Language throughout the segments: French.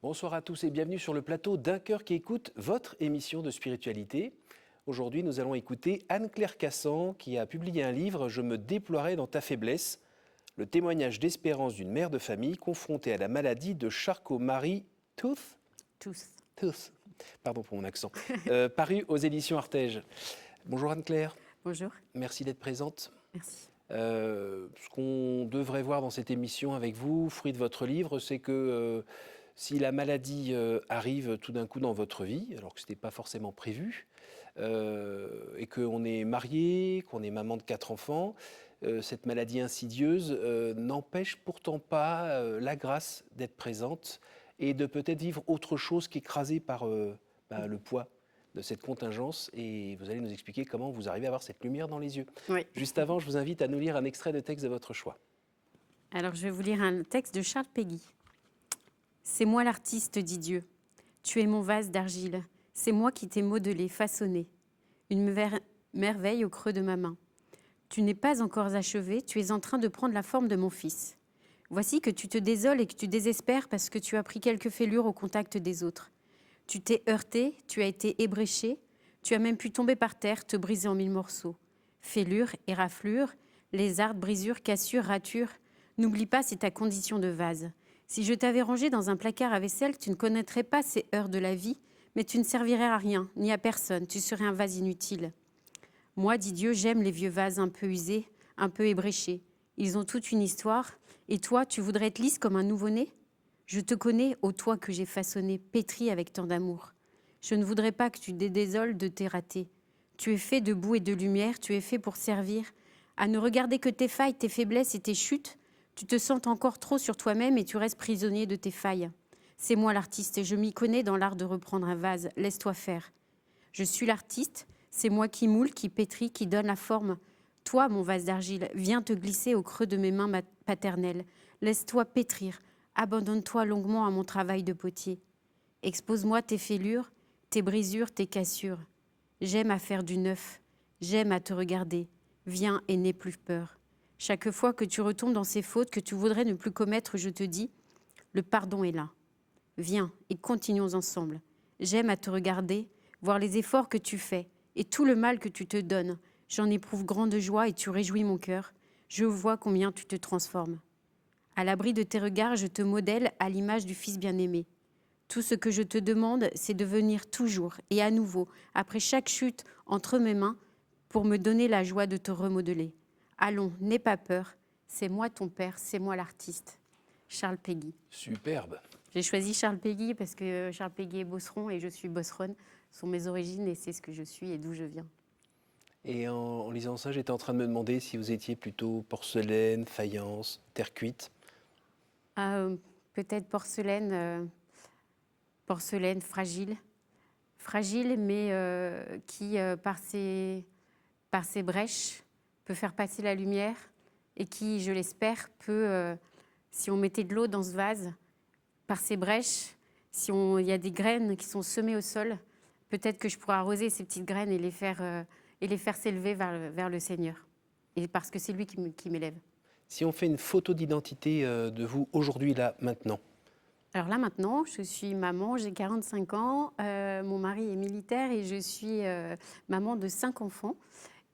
Bonsoir à tous et bienvenue sur le plateau d'Un cœur qui écoute, votre émission de spiritualité. Aujourd'hui, nous allons écouter Anne-Claire Cassan qui a publié un livre « Je me déploierai dans ta faiblesse », le témoignage d'espérance d'une mère de famille confrontée à la maladie de Charcot-Marie-Tooth. Tooth. Pardon pour mon accent. Paru aux éditions Artege. Bonjour Anne-Claire. Bonjour. Merci d'être présente. Merci. Ce qu'on devrait voir dans cette émission avec vous, fruit de votre livre, c'est que si la maladie arrive tout d'un coup dans votre vie, alors que ce n'était pas forcément prévu, et qu'on est marié, qu'on est maman de 4 enfants, cette maladie insidieuse n'empêche pourtant pas la grâce d'être présente et de peut-être vivre autre chose qu'écrasé par le poids de cette contingence, et vous allez nous expliquer comment vous arrivez à avoir cette lumière dans les yeux. Oui. Juste avant, je vous invite à nous lire un extrait de texte de votre choix. Alors, je vais vous lire un texte de Charles Péguy. « C'est moi l'artiste, dit Dieu. Tu es mon vase d'argile. C'est moi qui t'ai modelé, façonné. Une merveille au creux de ma main. Tu n'es pas encore achevé, tu es en train de prendre la forme de mon fils. Voici que tu te désoles et que tu désespères parce que tu as pris quelques fêlures au contact des autres. Tu t'es heurté, tu as été ébréché, tu as même pu tomber par terre, te briser en 1000 morceaux. Fêlures, éraflures, lézardes, brisures, cassures, ratures. N'oublie pas, c'est ta condition de vase. Si je t'avais rangé dans un placard à vaisselle, tu ne connaîtrais pas ces heures de la vie, mais tu ne servirais à rien, ni à personne, tu serais un vase inutile. Moi, dit Dieu, j'aime les vieux vases un peu usés, un peu ébréchés. Ils ont toute une histoire, et toi, tu voudrais être lisse comme un nouveau-né ? Je te connais, ô toi que j'ai façonné, pétri avec tant d'amour. Je ne voudrais pas que tu te désoles de tes ratés. Tu es fait de boue et de lumière, tu es fait pour servir. À ne regarder que tes failles, tes faiblesses et tes chutes, tu te sens encore trop sur toi-même et tu restes prisonnier de tes failles. C'est moi l'artiste et je m'y connais dans l'art de reprendre un vase. Laisse-toi faire. Je suis l'artiste, c'est moi qui moule, qui pétrit, qui donne la forme. Toi, mon vase d'argile, viens te glisser au creux de mes mains paternelles. Laisse-toi pétrir. Abandonne-toi longuement à mon travail de potier. Expose-moi tes fêlures, tes brisures, tes cassures. J'aime à faire du neuf, j'aime à te regarder. Viens et n'aie plus peur. Chaque fois que tu retombes dans ces fautes que tu voudrais ne plus commettre, je te dis, le pardon est là. Viens et continuons ensemble. J'aime à te regarder, voir les efforts que tu fais et tout le mal que tu te donnes. J'en éprouve grande joie et tu réjouis mon cœur. Je vois combien tu te transformes. À l'abri de tes regards, je te modèle à l'image du Fils bien-aimé. Tout ce que je te demande, c'est de venir toujours et à nouveau, après chaque chute, entre mes mains, pour me donner la joie de te remodeler. Allons, n'aie pas peur, c'est moi ton père, c'est moi l'artiste. Charles Péguy. Superbe. J'ai choisi Charles Péguy parce que Charles Péguy est bosseron et je suis bosseronne. Ce sont mes origines et c'est ce que je suis et d'où je viens. Et en lisant ça, j'étais en train de me demander si vous étiez plutôt porcelaine, faïence, terre cuite. Peut-être porcelaine fragile, mais qui, par ses brèches, peut faire passer la lumière et qui, je l'espère, peut, si on mettait de l'eau dans ce vase, par ses brèches, il y a des graines qui sont semées au sol, peut-être que je pourrais arroser ces petites graines et les faire s'élever vers le Seigneur. Et parce que c'est lui qui m'élève. Si on fait une photo d'identité de vous aujourd'hui, là, maintenant. Alors là maintenant, je suis maman, j'ai 45 ans, mon mari est militaire et je suis maman de 5 enfants.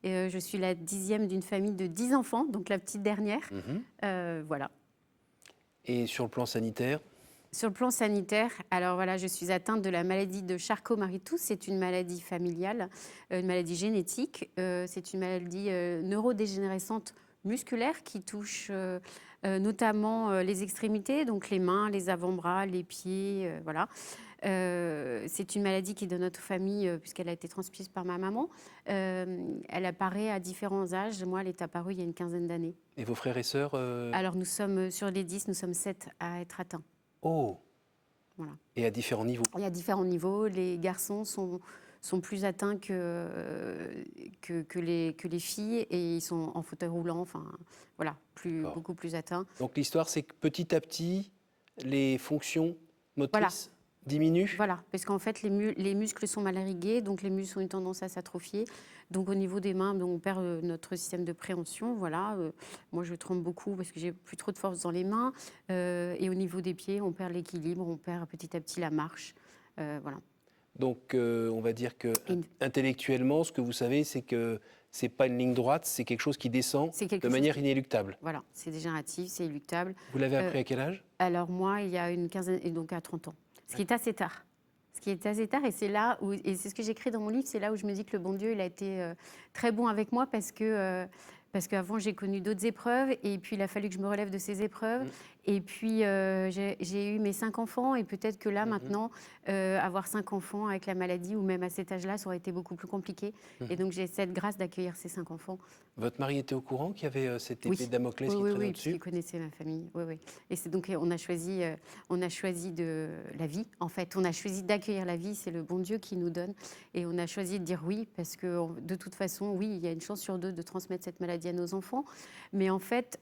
Je suis la 10e d'une famille de 10 enfants, donc la petite dernière. Voilà. Et sur le plan sanitaire ? Sur le plan sanitaire, alors voilà, je suis atteinte de la maladie de Charcot-Marie-Tooth. C'est une maladie familiale, une maladie génétique. C'est une maladie neurodégénérescente musculaire qui touche notamment les extrémités, donc les mains, les avant-bras, les pieds, voilà. C'est une maladie qui est de notre famille puisqu'elle a été transmise par ma maman. Elle apparaît à différents âges. Moi, elle est apparue il y a une quinzaine d'années. Et vos frères et sœurs Alors nous sommes, sur les 10, nous sommes 7 à être atteints. Oh. Voilà. Et à différents niveaux. Il y a différents niveaux. Les garçons sont plus atteints que les filles et ils sont en fauteuil roulant, enfin voilà, beaucoup plus atteints. Donc l'histoire, c'est que petit à petit, les fonctions motrices diminue. Voilà, parce qu'en fait, les muscles sont mal irrigués, donc les muscles ont une tendance à s'atrophier. Donc au niveau des mains, donc, on perd notre système de préhension. Voilà, moi je tremble beaucoup parce que j'ai plus trop de force dans les mains. Et au niveau des pieds, on perd l'équilibre, on perd petit à petit la marche. Voilà. Donc, on va dire que Et intellectuellement, ce que vous savez, c'est que c'est pas une ligne droite, c'est quelque chose qui descend c'est quelque de chose manière inéluctable. voilà, c'est dégénératif, c'est inéluctable. Vous l'avez Euh, appris à quel âge? alors moi, il y a une quinzaine, et donc à 30 ans. Ce qui est assez tard. Ce qui est assez tard, et c'est là où, et c'est ce que j'écris dans mon livre, c'est là où je me dis que le bon Dieu, il a été très bon avec moi parce qu'avant j'ai connu d'autres épreuves et puis il a fallu que je me relève de ces épreuves. Mm. Et puis j'ai eu mes 5 enfants et peut-être que là maintenant, avoir 5 enfants avec la maladie ou même à cet âge-là, ça aurait été beaucoup plus compliqué. Et donc j'ai cette grâce d'accueillir ces 5 enfants. Votre mari était au courant qu'il y avait cette Oui, épée de Damoclès oui, qui oui, traînait oui, au-dessus? puisqu'il connaissait ma famille. Oui, oui. Et c'est donc on a choisi de la vie. En fait, on a choisi d'accueillir la vie. C'est le bon Dieu qui nous donne, et on a choisi de dire oui parce que de toute façon, oui, il y a une chance sur deux de transmettre cette maladie à nos enfants. Mais en fait,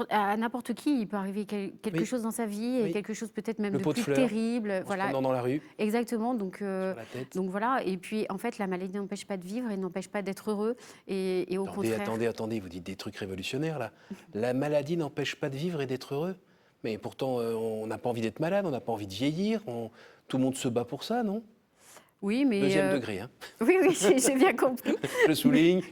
à n'importe qui, il peut arriver quelque Oui, chose dans sa vie, et oui. quelque chose peut-être même Le de pot de plus fleurs, terrible. en se Voilà, promenant dans la rue, exactement. sur la tête. Donc voilà. Et puis en fait, la maladie n'empêche pas de vivre et n'empêche pas d'être heureux. Et au Attendez, contraire. attendez, vous dites des trucs révolutionnaires là. La maladie n'empêche pas de vivre et d'être heureux. Mais pourtant, on n'a pas envie d'être malade, on n'a pas envie de vieillir. Tout le monde se bat pour ça, non? Oui, mais Deuxième degré, hein. oui, oui, j'ai bien compris. Je souligne.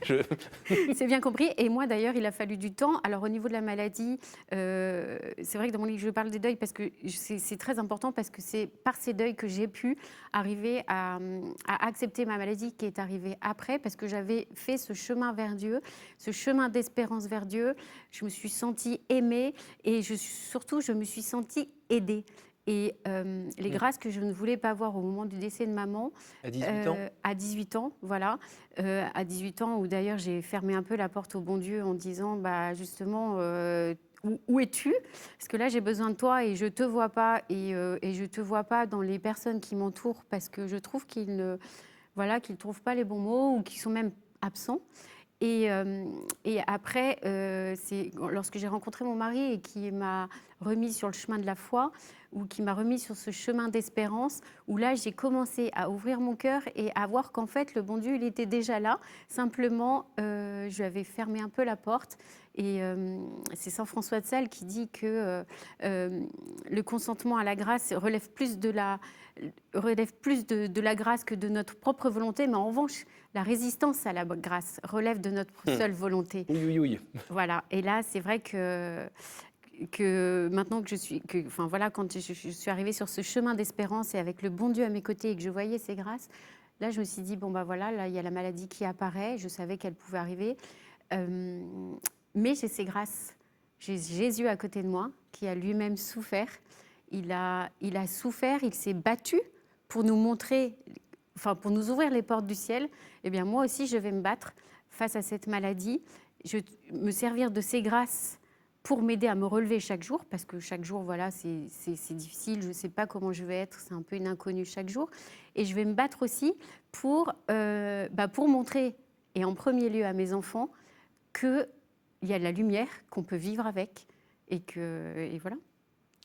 C'est bien compris. Et moi, d'ailleurs, il a fallu du temps. Alors, au niveau de la maladie, c'est vrai que dans mon livre, je parle des deuils parce que c'est très important, parce que c'est par ces deuils que j'ai pu arriver à accepter ma maladie qui est arrivée après, parce que j'avais fait ce chemin vers Dieu, ce chemin d'espérance vers Dieu. Je me suis sentie aimée et surtout, je me suis sentie aidée. Et les grâces que je ne voulais pas voir au moment du décès de maman, À 18 ans? à 18 ans, voilà. À 18 ans, où d'ailleurs j'ai fermé un peu la porte au bon Dieu en disant, bah, justement, où es-tu? Parce que là, j'ai besoin de toi et je ne te vois pas. Et je ne te vois pas dans les personnes qui m'entourent, parce que je trouve qu'ils ne qu'ils trouvent pas les bons mots, ou qu'ils sont même absents. Et, et après, c'est lorsque j'ai rencontré mon mari et qui m'a remis sur le chemin de la foi, ou qui m'a remis sur ce chemin d'espérance, où là, j'ai commencé à ouvrir mon cœur et à voir qu'en fait, le bon Dieu, il était déjà là. Simplement, je lui avais fermé un peu la porte. Et c'est saint François de Sales qui dit que le consentement à la grâce relève plus de la grâce que de notre propre volonté, mais en revanche, la résistance à la grâce relève de notre seule volonté. Oui, oui, oui. Voilà. Et là, c'est vrai que maintenant enfin voilà, quand je suis arrivée sur ce chemin d'espérance et avec le bon Dieu à mes côtés et que je voyais ces grâces, là, je me suis dit, bon, bah voilà, là, il y a la maladie qui apparaît. Je savais qu'elle pouvait arriver. Mais j'ai ces grâces. J'ai Jésus à côté de moi, qui a lui-même souffert. Il a souffert, il s'est battu pour nous montrer, enfin pour nous ouvrir les portes du ciel. Eh bien, moi aussi, je vais me battre face à cette maladie. Je me servir de ces grâces pour m'aider à me relever chaque jour, parce que chaque jour, voilà, c'est difficile. Je ne sais pas comment je vais être, c'est un peu une inconnue chaque jour. Et je vais me battre aussi pour montrer, et en premier lieu à mes enfants, qu'il y a de la lumière, qu'on peut vivre avec, et voilà.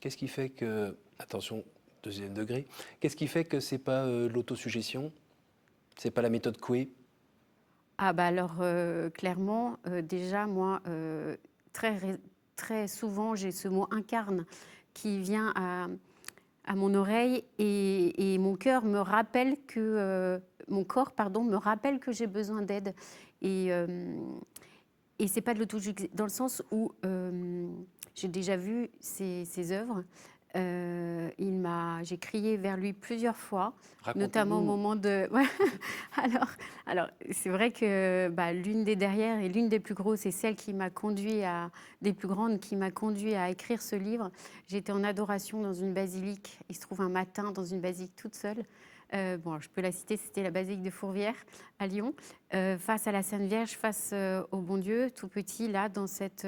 Qu'est-ce qui fait que, attention, deuxième degré, qu'est-ce qui fait que c'est pas l'autosuggestion? C'est pas la méthode Coué? Ah bah alors, clairement, déjà, moi, très souvent, j'ai ce mot incarne qui vient à mon oreille, et mon cœur me rappelle que, mon corps, pardon, me rappelle que j'ai besoin d'aide. Et, et c'est pas de l'autosuggestion, dans le sens où j'ai déjà vu ses œuvres. J'ai crié vers lui plusieurs fois, notamment au Racontez-nous. moment de. Ouais. Alors, c'est vrai que l'une des dernières et l'une des plus grosses, c'est celle des plus grandes, qui m'a conduit à écrire ce livre. J'étais en adoration dans une basilique. Il se trouve un matin dans une basilique toute seule. Alors, je peux la citer, c'était la basilique de Fourvière à Lyon, face à la Sainte Vierge, face au bon Dieu, tout petit, là, dans cette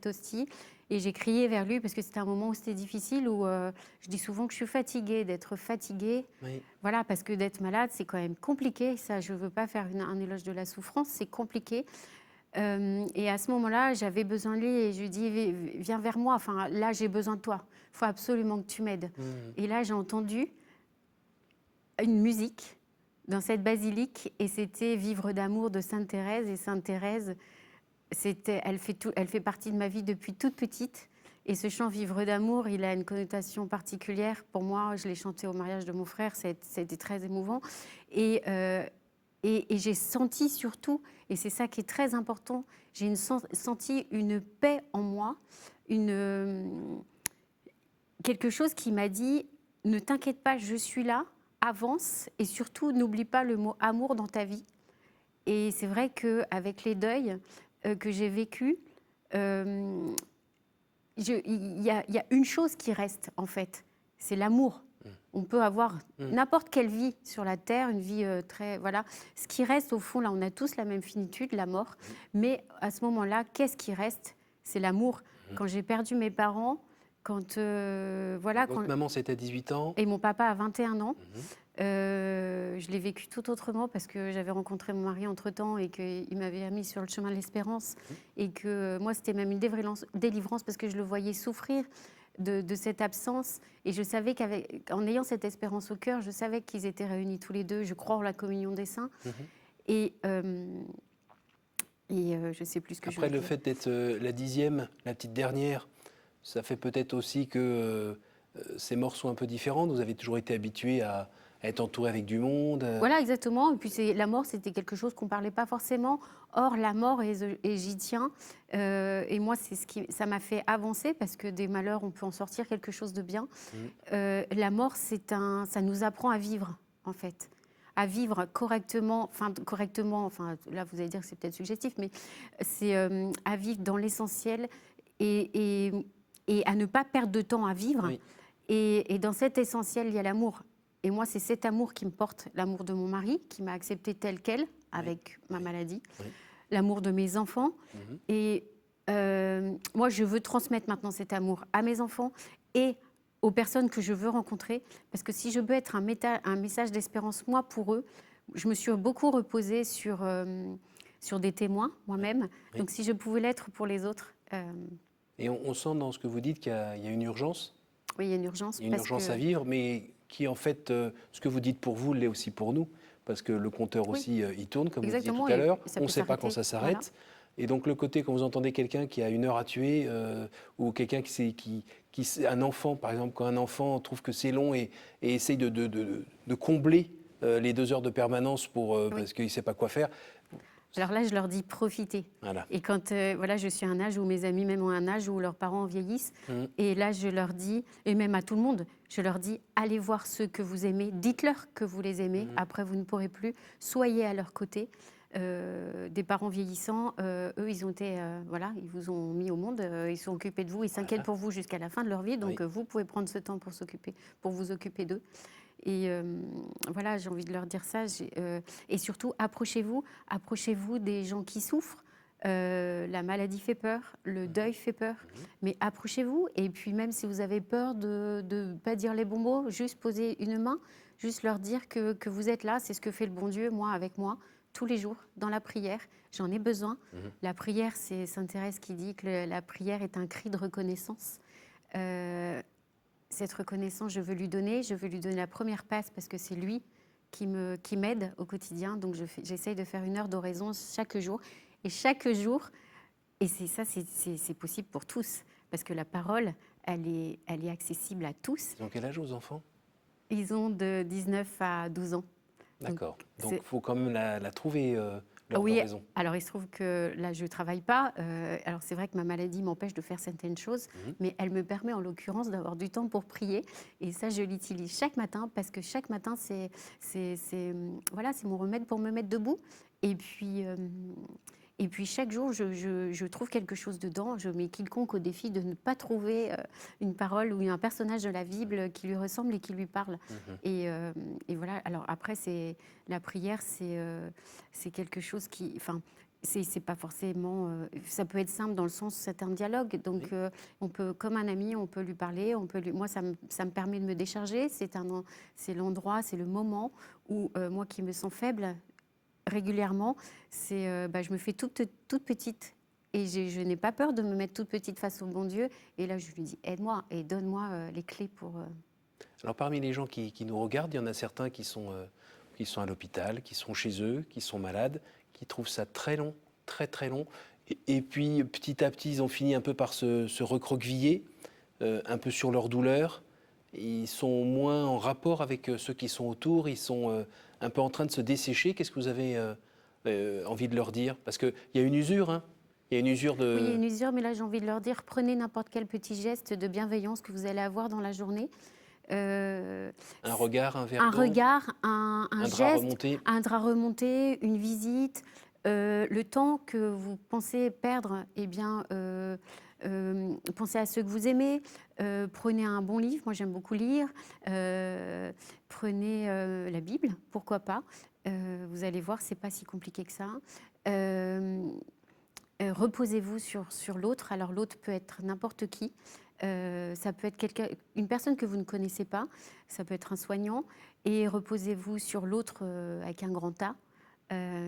hostie. Et j'ai crié vers lui parce que c'était un moment où c'était difficile, où je dis souvent que je suis fatiguée, d'être fatiguée. Oui. Voilà, parce que d'être malade, c'est quand même compliqué. Ça, je ne veux pas faire un éloge de la souffrance, c'est compliqué. Et à ce moment-là, j'avais besoin de lui et je lui dis, viens vers moi, enfin, là, j'ai besoin de toi. Il faut absolument que tu m'aides. Et là, j'ai entendu une musique dans cette basilique et c'était Vivre d'amour de Sainte Thérèse. Et Sainte Thérèse, elle fait partie de ma vie depuis toute petite. Et ce chant Vivre d'amour, il a une connotation particulière. Pour moi, je l'ai chanté au mariage de mon frère, c'était très émouvant. Et, et j'ai senti surtout, et c'est ça qui est très important, j'ai senti une paix en moi, quelque chose qui m'a dit, ne t'inquiète pas, je suis là, avance, et surtout n'oublie pas le mot amour dans ta vie. Et c'est vrai qu'avec les deuils que j'ai vécus, il y a une chose qui reste en fait, c'est l'amour. On peut avoir n'importe quelle vie sur la terre, une vie très... Voilà. Ce qui reste au fond, là, on a tous la même finitude, la mort. Mais à ce moment-là, qu'est-ce qui reste? C'est l'amour. Quand j'ai perdu mes parents, voilà, Votre maman, c'était à 18 ans. et mon papa a 21 ans. Je l'ai vécu tout autrement parce que j'avais rencontré mon mari entre-temps et qu'il m'avait mis sur le chemin de l'espérance. Et que moi, c'était même une délivrance parce que je le voyais souffrir de cette absence. Et je savais qu'en ayant cette espérance au cœur, je savais qu'ils étaient réunis tous les deux. Je crois en la communion des saints. Et je ne sais plus ce que je Après, voulais le dire. fait d'être la 10e, la petite dernière, ça fait peut-être aussi que ces morts sont un peu différentes. Vous avez toujours été habitué à être entouré avec du monde. Voilà, exactement. Et puis la mort, c'était quelque chose qu'on ne parlait pas forcément. Or, la mort, et j'y tiens. Et moi, ça m'a fait avancer parce que des malheurs, on peut en sortir quelque chose de bien. La mort, ça nous apprend à vivre, en fait. À vivre correctement, enfin là, vous allez dire que c'est peut-être suggestif, mais c'est à vivre dans l'essentiel et, et à ne pas perdre de temps à vivre. Oui. Et dans cet essentiel, il y a l'amour. Et moi, c'est cet amour qui me porte, l'amour de mon mari, qui m'a acceptée telle qu'elle, avec ma maladie, l'amour de mes enfants. Et moi, je veux transmettre maintenant cet amour à mes enfants et aux personnes que je veux rencontrer. Parce que si je veux être un message d'espérance, moi, pour eux, je me suis beaucoup reposée sur des témoins, moi-même. Donc, si je pouvais l'être pour les autres... Et on sent dans ce que vous dites qu'il y a une urgence. Oui, il y a une urgence. Il y a une urgence à vivre, mais qui en fait, ce que vous dites pour vous l'est aussi pour nous, parce que le compteur aussi, il tourne, comme vous disiez tout à l'heure. On ne sait pas quand ça s'arrête. Voilà. Et donc le côté, quand vous entendez quelqu'un qui a une heure à tuer, ou quelqu'un un enfant, par exemple, quand un enfant trouve que c'est long et essaye de combler les 2 heures de permanence parce qu'il ne sait pas quoi faire. Alors là, je leur dis profitez. Voilà. Et quand voilà, je suis à un âge où mes amis même ont un âge où leurs parents vieillissent, et là, je leur dis, et même à tout le monde, je leur dis, allez voir ceux que vous aimez, dites-leur que vous les aimez, après vous ne pourrez plus, soyez à leur côté. Des parents vieillissants, eux, ils ont été, voilà, ils vous ont mis au monde, ils sont occupés de vous, ils s'inquiètent pour vous jusqu'à la fin de leur vie, donc vous pouvez prendre ce temps pour vous occuper d'eux. Et voilà, j'ai envie de leur dire ça. Et surtout, approchez-vous des gens qui souffrent. La maladie fait peur, le deuil fait peur, mais approchez-vous. Et puis même si vous avez peur de ne pas dire les bons mots, juste poser une main, juste leur dire que vous êtes là. C'est ce que fait le bon Dieu, avec moi, tous les jours, dans la prière. J'en ai besoin. La prière, c'est Sainte Thérèse qui dit que la prière est un cri de reconnaissance. Cette reconnaissance, je veux lui donner la première passe parce que c'est lui qui m'aide au quotidien. Donc j'essaye de faire 1 heure d'oraison chaque jour. Et chaque jour, et c'est possible pour tous, parce que la parole, elle est accessible à tous. Ils ont quel âge, vos enfants? Ils ont de 19 à 12 ans. D'accord. Donc il faut quand même la trouver, leur oui, raison. alors il se trouve que là, je ne travaille pas. Alors c'est vrai que ma maladie m'empêche de faire certaines choses, mais elle me permet en l'occurrence d'avoir du temps pour prier. Et ça, je l'utilise chaque matin parce que chaque matin, c'est mon remède pour me mettre debout. Et puis chaque jour, je trouve quelque chose dedans. Je mets quiconque au défi de ne pas trouver une parole ou un personnage de la Bible qui lui ressemble et qui lui parle. Et voilà. Alors après, la prière, c'est quelque chose qui... Enfin, c'est pas forcément... ça peut être simple dans le sens, c'est un dialogue. Donc, on peut, comme un ami, on peut lui parler. Moi, ça me permet de me décharger. C'est l'endroit, c'est le moment où, moi qui me sens faible... régulièrement, je me fais toute petite. Et je n'ai pas peur de me mettre toute petite face au bon Dieu. Et là, je lui dis, aide-moi et donne-moi les clés pour... Alors parmi les gens qui nous regardent, il y en a certains qui sont à l'hôpital, qui sont chez eux, qui sont malades, qui trouvent ça très long, très très long. Et puis petit à petit, ils ont fini un peu par se recroqueviller, un peu sur leur douleur. Ils sont moins en rapport avec ceux qui sont autour, ils sont un peu en train de se dessécher. Qu'est-ce que vous avez envie de leur dire? Parce qu'il y a une usure, hein. Il y a une usure Oui, il y a de... une usure, mais là, j'ai envie de leur dire, prenez n'importe quel petit geste de bienveillance que vous allez avoir dans la journée. Un regard, un verre Un d'eau, regard, un un drap geste, remonté. un drap remonté, une visite, le temps que vous pensez perdre, eh bien, pensez à ceux que vous aimez, prenez un bon livre, moi j'aime beaucoup lire, prenez la Bible, pourquoi pas, vous allez voir, c'est pas si compliqué que ça. Reposez-vous sur l'autre, alors l'autre peut être n'importe qui. Ça peut être une personne que vous ne connaissez pas, ça peut être un soignant, et reposez-vous sur l'autre avec un grand A.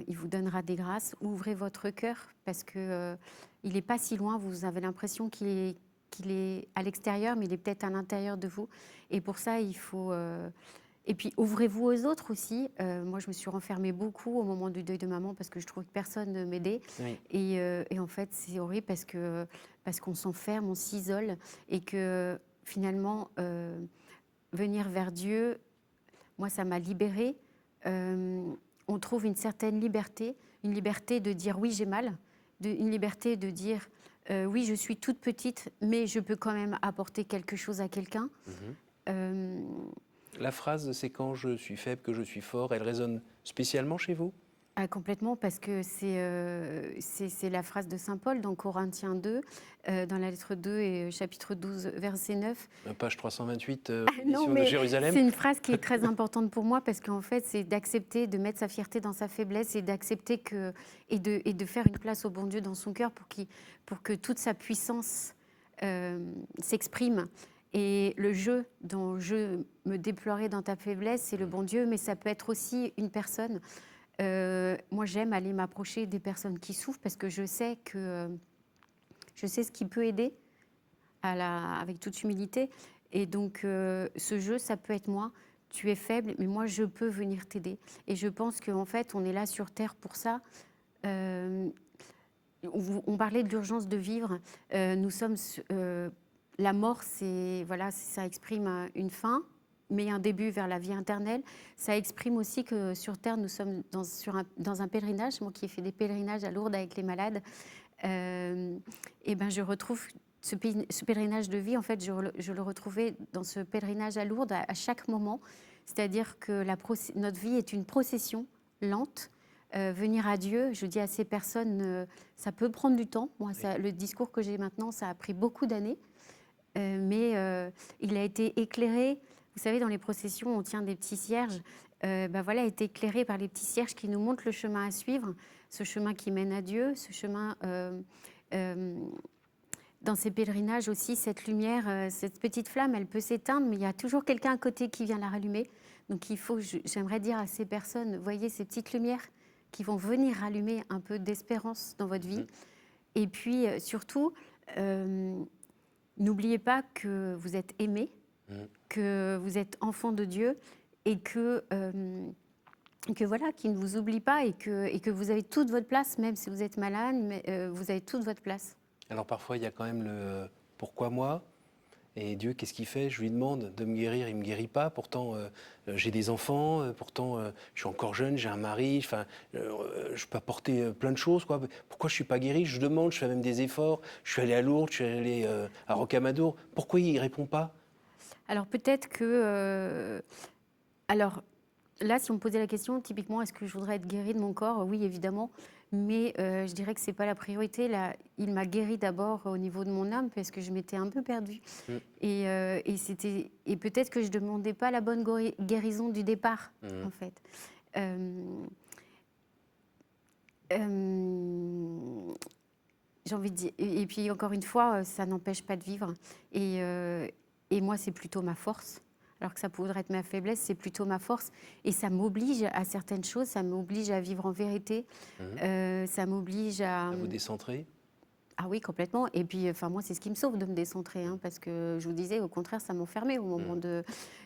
Il vous donnera des grâces. Ouvrez votre cœur parce que il n'est pas si loin. Vous avez l'impression qu'il est à l'extérieur, mais il est peut-être à l'intérieur de vous. Et pour ça, il faut... Et puis, ouvrez-vous aux autres aussi. Moi, je me suis renfermée beaucoup au moment du deuil de maman parce que je trouvais que personne ne m'aidait. Oui. Et en fait, c'est horrible parce qu'on s'enferme, on s'isole et que finalement, venir vers Dieu, moi, ça m'a libérée. On trouve une certaine liberté, une liberté de dire oui, j'ai mal, une liberté de dire oui, je suis toute petite, mais je peux quand même apporter quelque chose à quelqu'un. La phrase, c'est quand je suis faible que je suis fort, elle résonne spécialement chez vous? Complètement, parce que c'est la phrase de Saint Paul dans Corinthiens 2, dans la lettre 2 et chapitre 12, verset 9. Page 328, Non, édition de mais Jérusalem. c'est une phrase qui est très importante pour moi parce qu'en fait, c'est d'accepter, de mettre sa fierté dans sa faiblesse et d'accepter et de faire une place au bon Dieu dans son cœur pour que toute sa puissance s'exprime. Et le je dont je me déploierai dans ta faiblesse, c'est le bon Dieu, mais ça peut être aussi une personne. Moi, j'aime aller m'approcher des personnes qui souffrent parce que je sais ce qui peut aider avec toute humilité. Et donc, ce jeu, ça peut être moi. Tu es faible, mais moi, je peux venir t'aider. Et je pense qu'en fait, on est là sur Terre pour ça. On parlait de l'urgence de vivre. Nous sommes... la mort, ça exprime une fin, mais un début vers la vie éternelle. Ça exprime aussi que sur Terre, nous sommes dans un pèlerinage. Moi qui ai fait des pèlerinages à Lourdes avec les malades, je retrouve ce pèlerinage de vie. En fait, je le retrouvais dans ce pèlerinage à Lourdes à chaque moment. C'est-à-dire que notre vie est une procession lente. Venir à Dieu, je dis à ces personnes, ça peut prendre du temps. Moi, le discours que j'ai maintenant, ça a pris beaucoup d'années. Mais il a été éclairé. Vous savez, dans les processions, on tient des petits cierges. Il a été éclairé par les petits cierges qui nous montrent le chemin à suivre, ce chemin qui mène à Dieu, ce chemin... dans ces pèlerinages aussi, cette lumière, cette petite flamme, elle peut s'éteindre, mais il y a toujours quelqu'un à côté qui vient la rallumer. Donc j'aimerais dire à ces personnes, voyez ces petites lumières qui vont venir rallumer un peu d'espérance dans votre vie. Et puis surtout... n'oubliez pas que vous êtes aimé, que vous êtes enfant de Dieu et qu'il ne vous oublie pas et que vous avez toute votre place, même si vous êtes malade, mais vous avez toute votre place. Alors parfois, il y a quand même le « pourquoi moi ?» Et Dieu, qu'est-ce qu'il fait? Je lui demande de me guérir, il ne me guérit pas. Pourtant, j'ai des enfants, pourtant, je suis encore jeune, j'ai un mari, je peux apporter plein de choses, quoi. Pourquoi je ne suis pas guéri? Je demande, je fais même des efforts. Je suis allé à Lourdes, je suis allé à Rocamadour. Pourquoi il ne répond pas? Alors peut-être que... alors là, si on me posait la question, typiquement, est-ce que je voudrais être guérie de mon corps? Oui, évidemment. Mais je dirais que ce n'est pas la priorité. Là, il m'a guérie d'abord au niveau de mon âme parce que je m'étais un peu perdue. Et peut-être que je ne demandais pas la bonne guérison du départ, en fait. J'ai envie de dire... Et puis, encore une fois, ça n'empêche pas de vivre. Et moi, c'est plutôt ma force. alors que ça pourrait être ma faiblesse, c'est plutôt ma force. Et ça m'oblige à certaines choses, ça m'oblige à vivre en vérité, ça m'oblige À vous décentrer? Ah oui, complètement. Et puis, enfin, moi, c'est ce qui me sauve de me décentrer, hein, parce que je vous disais, au contraire, ça m'enfermait au moment de...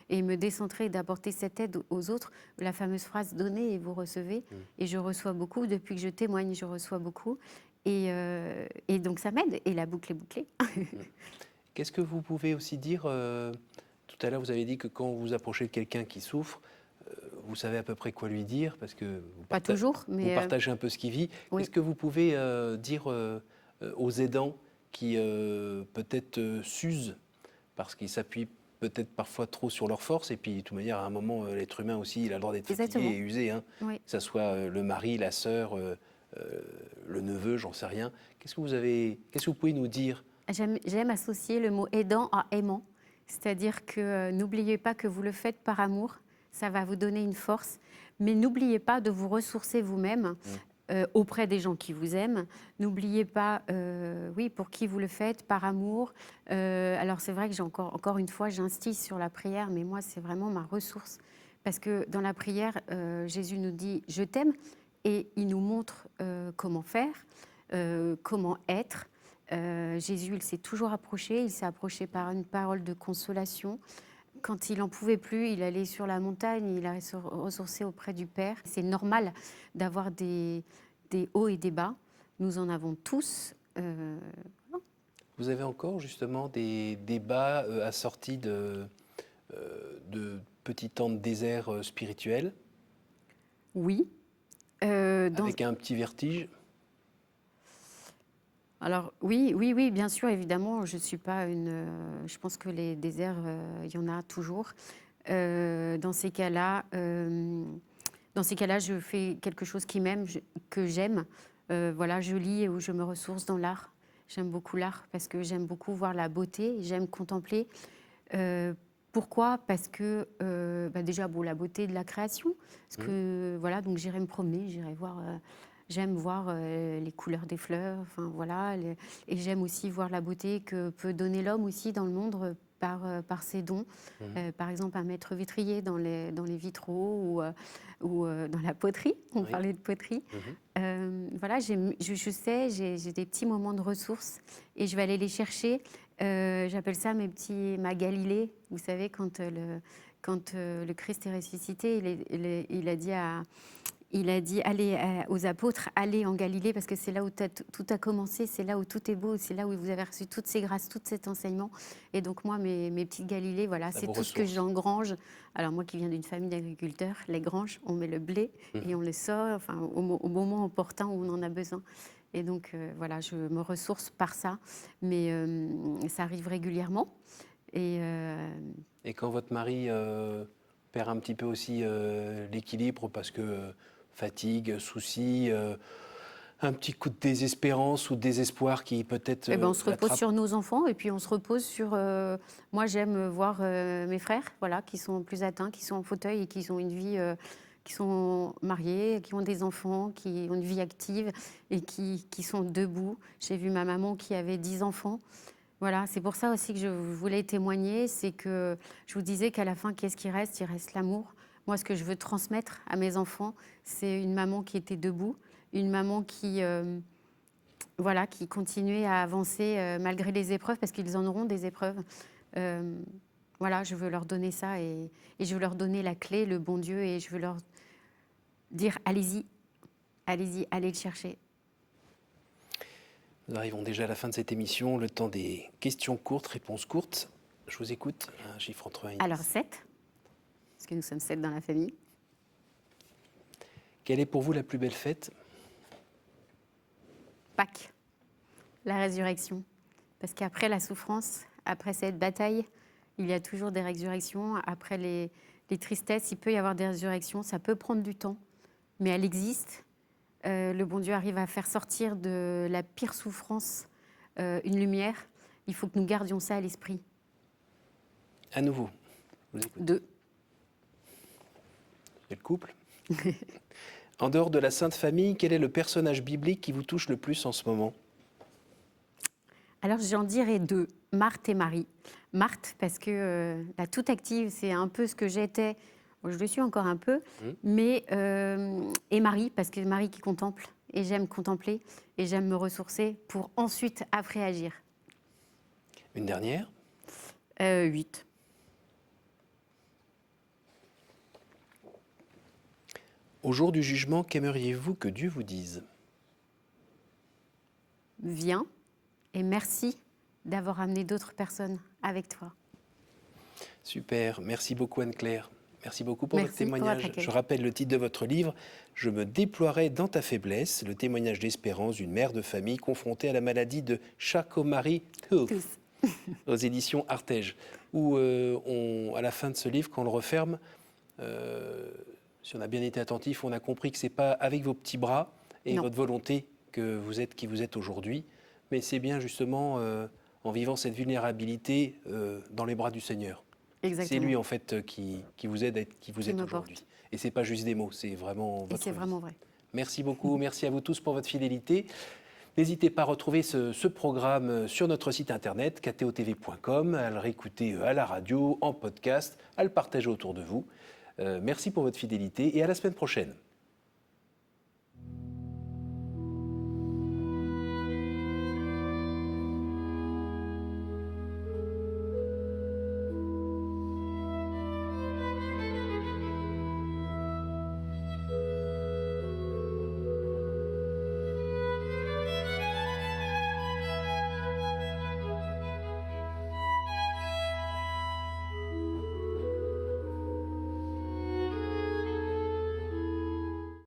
Et me décentrer, d'apporter cette aide aux autres, la fameuse phrase « donnez et vous recevez ». Et je reçois beaucoup, depuis que je témoigne, je reçois beaucoup. Et donc, ça m'aide. Et la boucle est bouclée. Qu'est-ce que vous pouvez aussi dire tout à l'heure, vous avez dit que quand vous approchez de quelqu'un qui souffre, vous savez à peu près quoi lui dire, parce que Pas toujours, vous mais partagez un peu ce qu'il vit. oui. Qu'est-ce que vous pouvez dire aux aidants qui peut-être s'usent parce qu'ils s'appuient peut-être parfois trop sur leurs forces, et puis de toute manière, à un moment, l'être humain aussi, il a le droit d'être fatigué Exactement. et usé, hein, Oui. que ce soit le mari, la sœur, le neveu, j'en sais rien. Qu'est-ce que vous pouvez nous dire? J'aime associer le mot aidant à aimant. C'est-à-dire que n'oubliez pas que vous le faites par amour, ça va vous donner une force. Mais n'oubliez pas de vous ressourcer vous-même auprès des gens qui vous aiment. N'oubliez pas, oui, pour qui vous le faites, par amour. Alors c'est vrai que encore une fois, j'insiste sur la prière, mais moi, c'est vraiment ma ressource. Parce que dans la prière, Jésus nous dit « je t'aime » et il nous montre comment faire, comment être. Jésus, il s'est toujours approché, il s'est approché par une parole de consolation. Quand il n'en pouvait plus, il allait sur la montagne, il a se ressourcé auprès du Père. C'est normal d'avoir des hauts et des bas. Nous en avons tous. Vous avez encore justement des débats assortis de petits temps de désert spirituel, Oui. avec un petit vertige? Alors oui, bien sûr, évidemment, je suis pas une. Je pense que les déserts, il y en a toujours. Dans ces cas-là, je fais quelque chose que j'aime. Voilà, je lis ou je me ressource dans l'art. J'aime beaucoup l'art parce que j'aime beaucoup voir la beauté, j'aime contempler. Pourquoi? Parce que déjà, bon, la beauté de la création. Parce que voilà, donc j'irai me promener, j'irai voir. J'aime voir les couleurs des fleurs, enfin voilà, et j'aime aussi voir la beauté que peut donner l'homme aussi dans le monde par ses dons. Par exemple, un maître vitrier dans les vitraux ou dans la poterie. On Oui. parlait de poterie. Voilà, je sais, j'ai des petits moments de ressources et je vais aller les chercher. J'appelle ça ma Galilée. Vous savez, quand le Christ est ressuscité, il a dit allez, aux apôtres, allez en Galilée, parce que c'est là où tout a commencé, c'est là où tout est beau, c'est là où vous avez reçu toutes ces grâces, tout cet enseignement. Et donc moi, mes petites Galilées, voilà, Ça c'est vous tout ce que ressource. j'engrange. Alors moi qui viens d'une famille d'agriculteurs, les granges, on met le blé et on le sort enfin, au moment opportun où on en a besoin. Et donc voilà, je me ressource par ça, mais ça arrive régulièrement. Et quand votre mari perd un petit peu aussi l'équilibre parce que fatigue, soucis, un petit coup de désespérance ou de désespoir qui peut-être eh ben, on se repose l'attrape. sur nos enfants et puis on se repose sur... moi, j'aime voir mes frères, voilà, qui sont plus atteints, qui sont en fauteuil et qui ont une vie, qui sont mariés, qui ont des enfants, qui ont une vie active et qui sont debout. J'ai vu ma maman qui avait 10 enfants. Voilà, c'est pour ça aussi que je voulais témoigner, c'est que je vous disais qu'à la fin, qu'est-ce qui reste? Il reste l'amour. Moi, ce que je veux transmettre à mes enfants, c'est une maman qui était debout, une maman voilà, qui continuait à avancer malgré les épreuves, parce qu'ils en auront des épreuves. Voilà, je veux leur donner ça et je veux leur donner la clé, le bon Dieu, et je veux leur dire allez-y, allez-y, allez le chercher. Nous arrivons déjà à la fin de cette émission, le temps des questions courtes, réponses courtes. Je vous écoute, un chiffre entre 1 et 10. Alors 7, parce que nous sommes 7 dans la famille. Quelle est pour vous la plus belle fête? Pâques, la résurrection. Parce qu'après la souffrance, après cette bataille, il y a toujours des résurrections. Après les tristesses, il peut y avoir des résurrections. Ça peut prendre du temps, mais elle existe. Le bon Dieu arrive à faire sortir de la pire souffrance une lumière. Il faut que nous gardions ça à l'esprit. À nouveau, je vous écoute. 2. Et le couple? En dehors de la Sainte Famille, quel est le personnage biblique qui vous touche le plus en ce moment? Alors j'en dirais deux, Marthe et Marie. Marthe, parce que la toute active, c'est un peu ce que j'étais, bon, je le suis encore un peu, mais et Marie, parce que Marie qui contemple, et j'aime contempler, et j'aime me ressourcer pour ensuite, après, agir. Une dernière? 8. Au jour du jugement, qu'aimeriez-vous que Dieu vous dise? Viens, et merci d'avoir amené d'autres personnes avec toi. Super, merci beaucoup Anne-Claire. Merci beaucoup pour votre Merci pour votre témoignage. accueil. Je rappelle le titre de votre livre, Je me déploierai dans ta faiblesse, le témoignage d'espérance d'une mère de famille confrontée à la maladie de Charcot-Marie-Tooth, Tous. aux éditions Artege, où à la fin de ce livre, quand on le referme, si on a bien été attentif, on a compris que ce n'est pas avec vos petits bras et Non. votre volonté que vous êtes qui vous êtes aujourd'hui, mais c'est bien justement en vivant cette vulnérabilité dans les bras du Seigneur. Exactement. C'est lui en fait qui vous aide à être qui vous Qui êtes me aujourd'hui. porte. Et c'est pas juste des mots, c'est vraiment Et votre c'est vie. vraiment vrai. Merci beaucoup, merci à vous tous pour votre fidélité. N'hésitez pas à retrouver ce programme sur notre site internet ktotv.com, à le réécouter à la radio, en podcast, à le partager autour de vous. Merci pour votre fidélité et à la semaine prochaine.